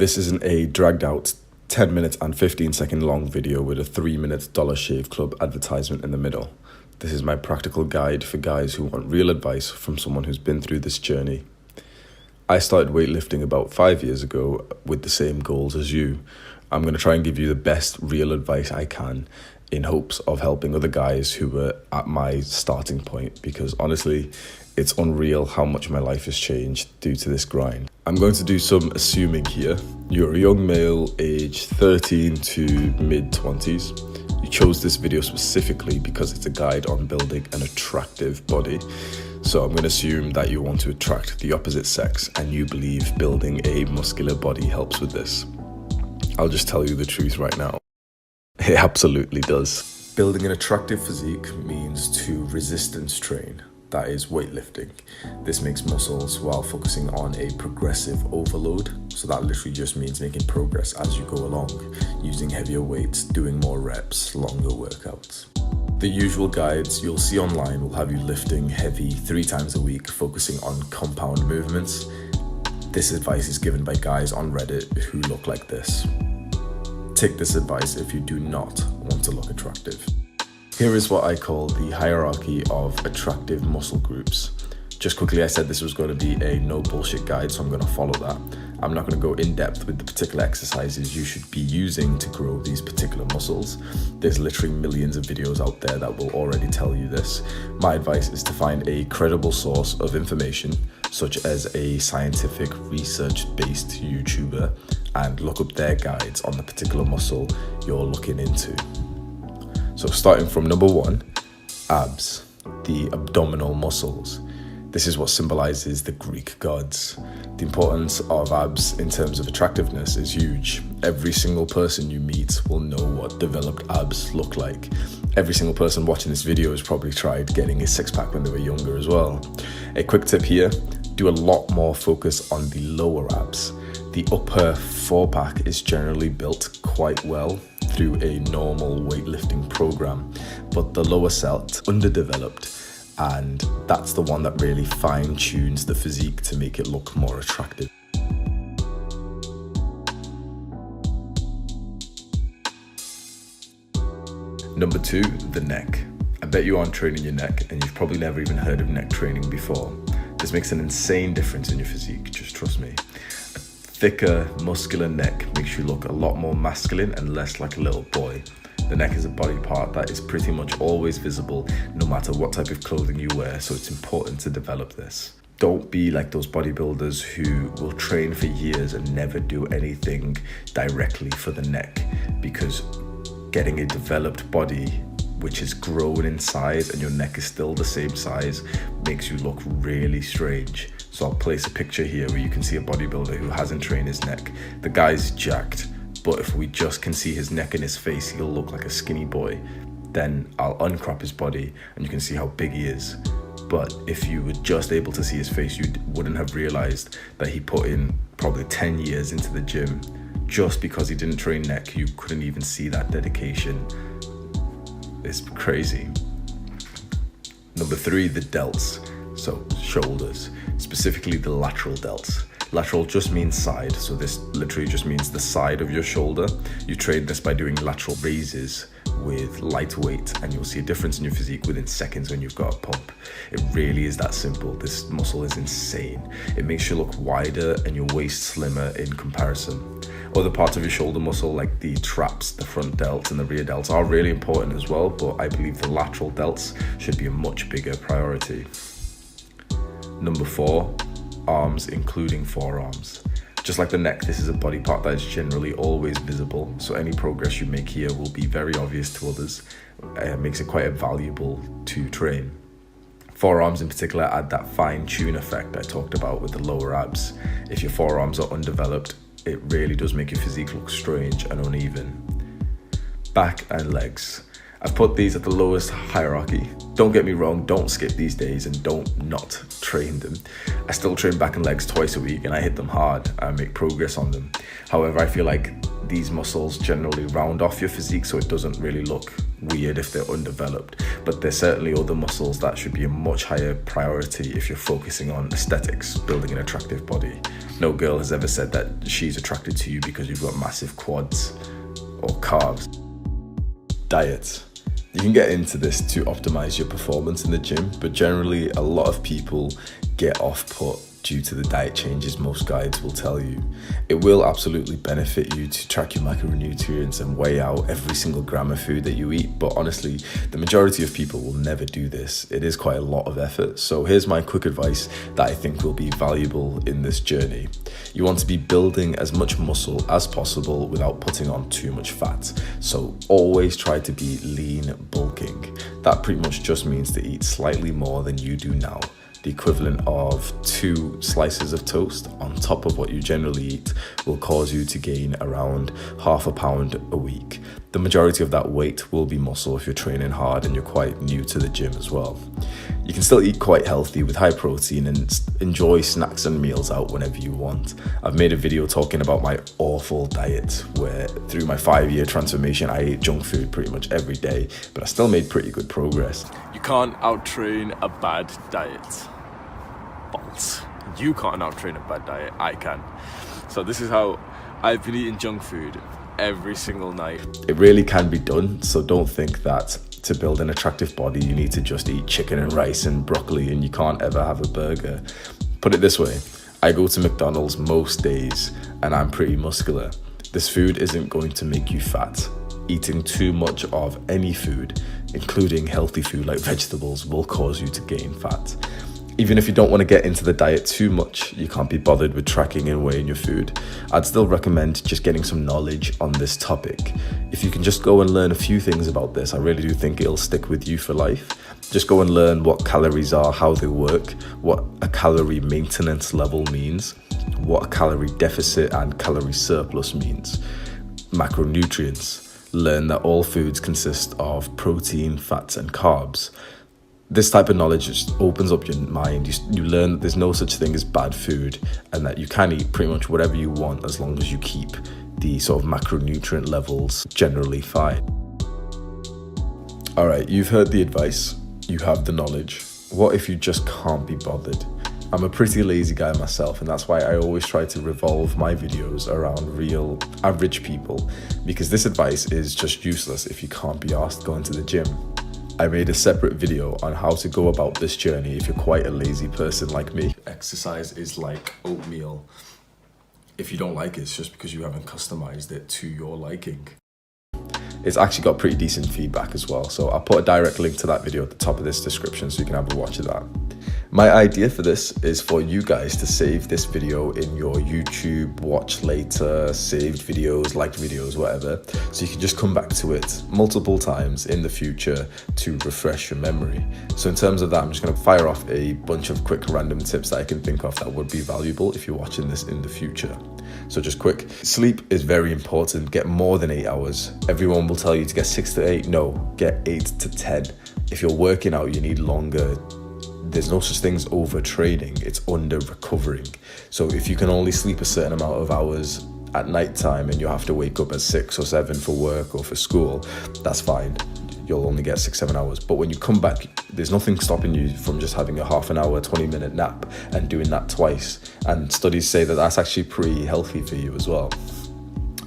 This isn't a dragged out 10 minutes and 15-second long video with a 3-minute Dollar Shave Club advertisement in the middle. This is my practical guide for guys who want real advice from someone who's been through this journey. I started weightlifting about 5 years ago with the same goals as you. I'm going to try and give you the best real advice I can in hopes of helping other guys who were at my starting point, because honestly, it's unreal how much my life has changed due to this grind. I'm going to do some assuming here. You're a young male, age 13 to mid-20s. You chose this video specifically because it's a guide on building an attractive body. So I'm going to assume that you want to attract the opposite sex and you believe building a muscular body helps with this. I'll just tell you the truth right now. It absolutely does. Building an attractive physique means to resistance train. That is weightlifting. This makes muscles while focusing on a progressive overload. So that literally just means making progress as you go along, using heavier weights, doing more reps, longer workouts. The usual guides you'll see online will have you lifting heavy 3 times a week, focusing on compound movements. This advice is given by guys on Reddit who look like this. Take this advice if you do not want to look attractive. Here is what I call the hierarchy of attractive muscle groups. Just quickly, I said this was going to be a no bullshit guide, so I'm going to follow that. I'm not going to go in depth with the particular exercises you should be using to grow these particular muscles. There's literally millions of videos out there that will already tell you this. My advice is to find a credible source of information, such as a scientific research-based YouTuber, and look up their guides on the particular muscle you're looking into. So starting from number 1, abs, the abdominal muscles. This is what symbolizes the Greek gods. The importance of abs in terms of attractiveness is huge. Every single person you meet will know what developed abs look like. Every single person watching this video has probably tried getting a six-pack when they were younger as well. A quick tip here, do a lot more focus on the lower abs. The upper 4-pack is generally built quite well through a normal weightlifting program, but the lower set underdeveloped, and that's the one that really fine-tunes the physique to make it look more attractive. Number 2, the neck. I bet you aren't training your neck, and you've probably never even heard of neck training before. This makes an insane difference in your physique, just trust me. Thicker, muscular neck makes you look a lot more masculine and less like a little boy. The neck is a body part that is pretty much always visible no matter what type of clothing you wear, so it's important to develop this. Don't be like those bodybuilders who will train for years and never do anything directly for the neck, because getting a developed body which is grown in size and your neck is still the same size makes you look really strange. So I'll place a picture here where you can see a bodybuilder who hasn't trained his neck. The guy's jacked, but if we just can see his neck and his face, he'll look like a skinny boy. Then I'll uncrop his body and you can see how big he is. But if you were just able to see his face, you wouldn't have realized that he put in probably 10 years into the gym. Just because he didn't train neck, you couldn't even see that dedication. It's crazy. Number 3, the delts. So shoulders, specifically the lateral delts. Lateral just means side, so this literally just means the side of your shoulder. You train this by doing lateral raises with light weight, and you'll see a difference in your physique within seconds when you've got a pump. It really is that simple. This muscle is insane. It makes you look wider and your waist slimmer in comparison. Other parts of your shoulder muscle like the traps, the front delts and the rear delts are really important as well, but I believe the lateral delts should be a much bigger priority. Number 4, arms, including forearms. Just like the neck, this is a body part that is generally always visible, so any progress you make here will be very obvious to others. It makes it quite valuable to train. Forearms in particular add that fine-tune effect I talked about with the lower abs. If your forearms are undeveloped, it really does make your physique look strange and uneven. Back and legs. I've put these at the lowest hierarchy. Don't get me wrong, don't skip these days and don't not train them. I still train back and legs twice a week and I hit them hard and make progress on them. However, I feel like these muscles generally round off your physique, so it doesn't really look weird if they're undeveloped. But there's certainly other muscles that should be a much higher priority if you're focusing on aesthetics, building an attractive body. No girl has ever said that she's attracted to you because you've got massive quads or calves. Diet. You can get into this to optimize your performance in the gym, but generally a lot of people get off put due to the diet changes most guides will tell you. It will absolutely benefit you to track your macronutrients and weigh out every single gram of food that you eat, but honestly, the majority of people will never do this. It is quite a lot of effort. So here's my quick advice that I think will be valuable in this journey. You want to be building as much muscle as possible without putting on too much fat. So always try to be lean bulking. That pretty much just means to eat slightly more than you do now. The equivalent of 2 slices of toast on top of what you generally eat will cause you to gain around half a pound a week. The majority of that weight will be muscle if you're training hard and you're quite new to the gym as well. You can still eat quite healthy with high protein and enjoy snacks and meals out whenever you want. I've made a video talking about my awful diet where through my 5-year transformation I ate junk food pretty much every day, but I still made pretty good progress. You can't out-train a bad diet. False. You can't out-train a bad diet. I can. So this is how I've been eating junk food every single night. It really can be done, so don't think that to build an attractive body you need to just eat chicken and rice and broccoli and you can't ever have a burger. Put it this way, I go to McDonald's most days and I'm pretty muscular. This food isn't going to make you fat. Eating too much of any food, including healthy food like vegetables, will cause you to gain fat. Even if you don't want to get into the diet too much, you can't be bothered with tracking and weighing your food, I'd still recommend just getting some knowledge on this topic. If you can just go and learn a few things about this, I really do think it'll stick with you for life. Just go and learn what calories are, how they work, what a calorie maintenance level means, what a calorie deficit and calorie surplus means, macronutrients. Learn that all foods consist of protein, fats and carbs. This type of knowledge just opens up your mind. You learn that there's no such thing as bad food and that you can eat pretty much whatever you want as long as you keep the sort of macronutrient levels generally fine. All right, you've heard the advice, you have the knowledge. What if you just can't be bothered? I'm a pretty lazy guy myself, and that's why I always try to revolve my videos around real average people, because this advice is just useless if you can't be asked going to the gym. I made a separate video on how to go about this journey if you're quite a lazy person like me. Exercise is like oatmeal. If you don't like it, it's just because you haven't customized it to your liking. It's actually got pretty decent feedback as well, so I'll put a direct link to that video at the top of this description so you can have a watch of that. My idea for this is for you guys to save this video in your YouTube watch later, saved videos, liked videos, whatever, so you can just come back to it multiple times in the future to refresh your memory. So in terms of that, I'm just going to fire off a bunch of quick random tips that I can think of that would be valuable if you're watching this in the future. So just quick, sleep is very important. Get more than 8 hours. Everyone will tell you to get 6 to 8. No, get 8 to 10. If you're working out, you need longer. There's no such thing as overtraining, it's under recovering. So if you can only sleep a certain amount of hours at night time and you have to wake up at 6 or 7 for work or for school, that's fine. You'll only get 6-7 hours. But when you come back, there's nothing stopping you from just having a half an hour, 20-minute nap and doing that twice. And studies say that that's actually pretty healthy for you as well.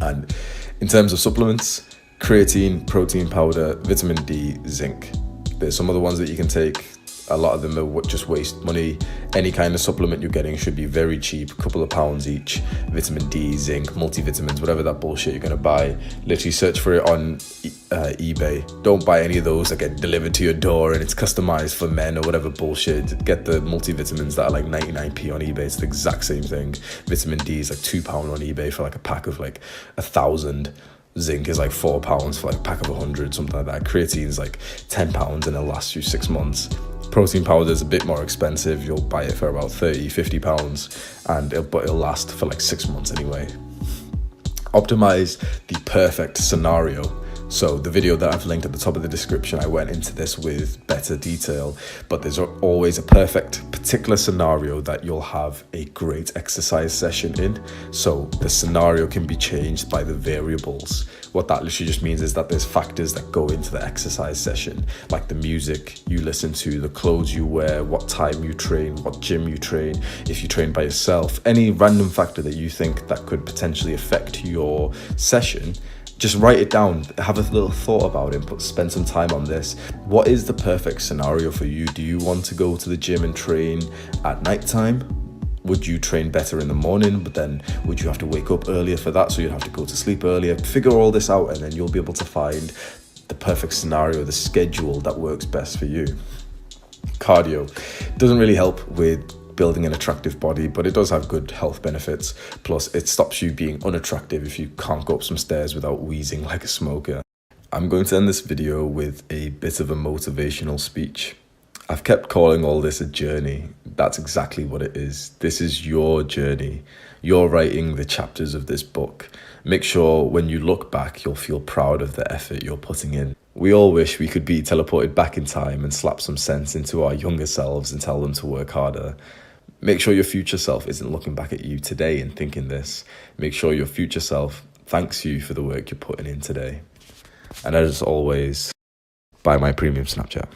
And in terms of supplements, creatine, protein powder, vitamin D, zinc. There's some other ones that you can take. A lot of them are just waste money. Any kind of supplement you're getting should be very cheap, a couple of pounds each. Vitamin D, zinc, multivitamins, whatever that bullshit you're gonna buy. Literally search for it on eBay. Don't buy any of those that get delivered to your door and it's customized for men or whatever bullshit. Get the multivitamins that are like 99p on eBay. It's the exact same thing. Vitamin D is like £2 on eBay for like a pack of like 1,000. Zinc is like £4 for like a pack of 100, something like that. Creatine is like £10 and it'll last you 6 months. Protein powder is a bit more expensive. You'll buy it for about £30-50 and it'll last for like 6 months anyway. Optimize the perfect scenario. So the video that I've linked at the top of the description, I went into this with better detail, but there's always a perfect particular scenario that you'll have a great exercise session in. So the scenario can be changed by the variables. What that literally just means is that there's factors that go into the exercise session, like the music you listen to, the clothes you wear, what time you train, what gym you train, if you train by yourself, any random factor that you think that could potentially affect your session. Just write it down, have a little thought about it, but spend some time on this. What is the perfect scenario for you? Do you want to go to the gym and train at nighttime? Would you train better in the morning, but then would you have to wake up earlier for that, so you'd have to go to sleep earlier? Figure all this out, and then you'll be able to find the perfect scenario, the schedule that works best for you. Cardio doesn't really help with building an attractive body, but it does have good health benefits. Plus, it stops you being unattractive if you can't go up some stairs without wheezing like a smoker. I'm going to end this video with a bit of a motivational speech. I've kept calling all this a journey. That's exactly what it is. This is your journey. You're writing the chapters of this book. Make sure when you look back, you'll feel proud of the effort you're putting in. We all wish we could be teleported back in time and slap some sense into our younger selves and tell them to work harder. Make sure your future self isn't looking back at you today and thinking this. Make sure your future self thanks you for the work you're putting in today. And as always, buy my premium Snapchat.